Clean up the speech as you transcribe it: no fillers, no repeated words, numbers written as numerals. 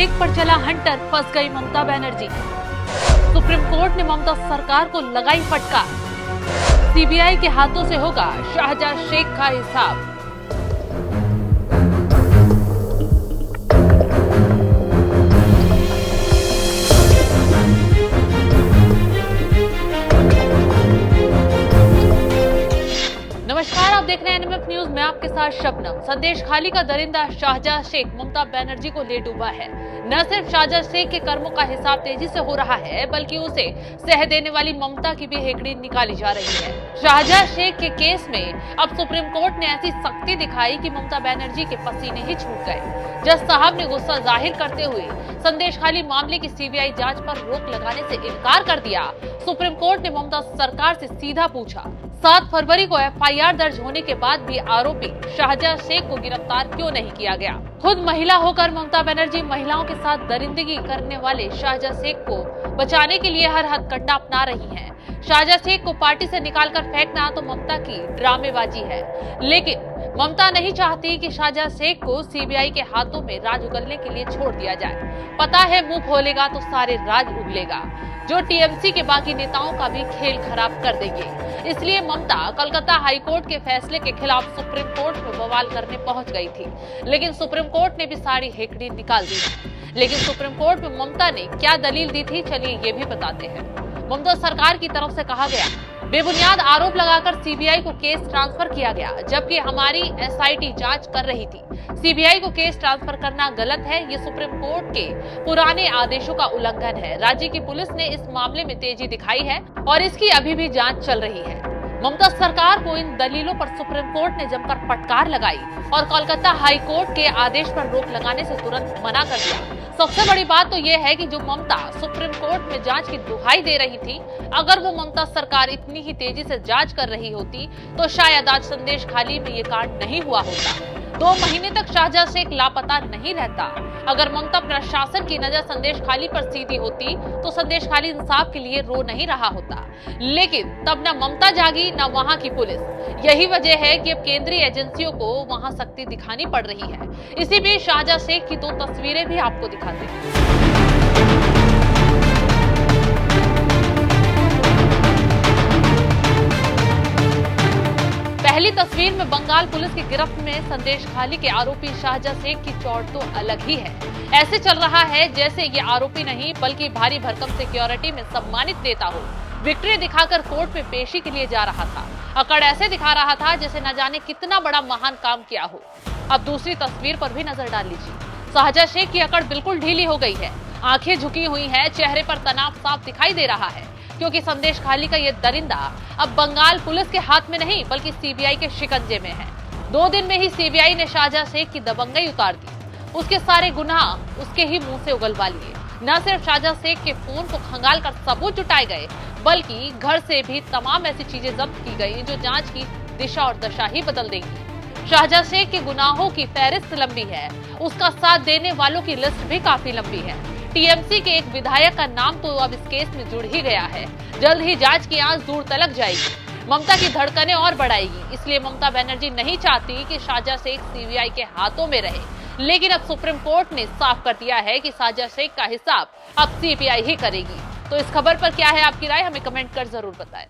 शेख पर चला हंटर, फंस गई ममता बनर्जी। सुप्रीम कोर्ट ने ममता सरकार को लगाई फटकार। सीबीआई के हाथों से होगा शाहजहां शेख का हिसाब। नमस्कार, आप देख रहे हैं एनएमएफ न्यूज। मैं आपके साथ शबनम। संदेश खाली का दरिंदा शाहजहां शेख ममता बनर्जी को ले डूबा है। न सिर्फ शाहजहां शेख के कर्मों का हिसाब तेजी से हो रहा है, बल्कि उसे सह देने वाली ममता की भी हेकड़ी निकाली जा रही है। शाहजहां शेख के केस में अब सुप्रीम कोर्ट ने ऐसी सख्ती दिखाई कि ममता बनर्जी के पसीने ही छूट गए। जज साहब ने गुस्सा जाहिर करते हुए संदेश खाली मामले की सीबीआई जांच पर रोक लगाने से इनकार कर दिया। सुप्रीम कोर्ट ने ममता सरकार से सीधा पूछा, 7 फरवरी को एफआईआर दर्ज होने के बाद भी आरोपी शाहजहां शेख को गिरफ्तार क्यों नहीं किया गया? खुद महिला होकर ममता बनर्जी महिलाओं के साथ दरिंदगी करने वाले शाहजहां शेख को बचाने के लिए हर हथकंडा अपना रही हैं। शाहजहां शेख को पार्टी से निकालकर फेंकना तो ममता की ड्रामेबाजी है, लेकिन ममता नहीं चाहती कि शाहजहां शेख को सीबीआई के हाथों में राज उगलने के लिए छोड़ दिया जाए। पता है, मुंह खोलेगा तो सारे राज उगलेगा, जो टीएमसी के बाकी नेताओं का भी खेल खराब कर देंगे। इसलिए ममता कलकत्ता हाईकोर्ट के फैसले के खिलाफ सुप्रीम कोर्ट में बवाल करने पहुंच गई थी, लेकिन सुप्रीम कोर्ट ने भी सारी हेकड़ी निकाल दी। लेकिन सुप्रीम कोर्ट में ममता ने क्या दलील दी थी, चलिए ये भी बताते हैं। ममता सरकार की तरफ से कहा गया, बेबुनियाद आरोप लगाकर सीबीआई को केस ट्रांसफर किया गया, जबकि हमारी एसआईटी जांच कर रही थी। सीबीआई को केस ट्रांसफर करना गलत है, ये सुप्रीम कोर्ट के पुराने आदेशों का उल्लंघन है। राज्य की पुलिस ने इस मामले में तेजी दिखाई है और इसकी अभी भी जांच चल रही है। ममता सरकार को इन दलीलों पर सुप्रीम कोर्ट ने जमकर फटकार लगाई और कोलकाता हाई कोर्ट के आदेश पर रोक लगाने से तुरंत मना कर दिया। सबसे बड़ी बात तो यह है कि जो ममता सुप्रीम कोर्ट में जांच की दुहाई दे रही थी, अगर वो ममता सरकार इतनी ही तेजी से जांच कर रही होती तो शायद आज संदेश खाली में ये कांड नहीं हुआ होता। 2 महीने तक शाहजहां शेख लापता नहीं रहता। अगर ममता प्रशासन की नजर संदेश खाली पर सीधी होती तो संदेश खाली इंसाफ के लिए रो नहीं रहा होता, लेकिन तब न ममता जागी न वहां की पुलिस। यही वजह है कि अब केंद्रीय एजेंसियों को वहां सख्ती दिखानी पड़ रही है। इसी बीच शाहजहां शेख की 2 तस्वीरें भी आपको दिखाते हैं। पहली तस्वीर में बंगाल पुलिस की गिरफ्त में संदेश खाली के आरोपी शाहजहां शेख की चौड़ तो अलग ही है। ऐसे चल रहा है जैसे ये आरोपी नहीं बल्कि भारी भरकम सिक्योरिटी में सम्मानित नेता हो। विक्ट्री दिखाकर कोर्ट में पेशी के लिए जा रहा था। अकड़ ऐसे दिखा रहा था जैसे न जाने कितना बड़ा महान काम किया हो। अब दूसरी तस्वीर पर भी नजर डाल लीजिए। शाहजहां शेख की अकड़ बिल्कुल ढीली हो गई है। आंखें झुकी हुई है, चेहरे पर तनाव साफ दिखाई दे रहा है, क्योंकि संदेश खाली का ये दरिंदा अब बंगाल पुलिस के हाथ में नहीं बल्कि सीबीआई के शिकंजे में है। 2 दिन में ही सीबीआई ने शाहजहां शेख की दबंगई उतार दी। उसके सारे गुनाह उसके ही मुंह से उगलवा लिए। न सिर्फ शाहजहां शेख के फोन को खंगाल कर सबूत जुटाए गए, बल्कि घर से भी तमाम ऐसी चीजें जब्त की गई जो जांच की दिशा और दशा ही बदल देंगी। शाहजहां शेख के गुनाहों की फहरिस्त लंबी है, उसका साथ देने वालों की लिस्ट भी काफी लंबी है। टीएमसी के एक विधायक का नाम तो अब इस केस में जुड़ ही गया है। जल्द ही जांच की आंच दूर तलक जाएगी, ममता की धड़कनें और बढ़ाएगी। इसलिए ममता बनर्जी नहीं चाहती कि शाहजहां शेख सीबीआई के हाथों में रहे, लेकिन अब सुप्रीम कोर्ट ने साफ कर दिया है कि शाहजहां शेख का हिसाब अब सीबीआई ही करेगी। तो इस खबर पर क्या है आपकी राय, हमें कमेंट कर जरूर बताएं।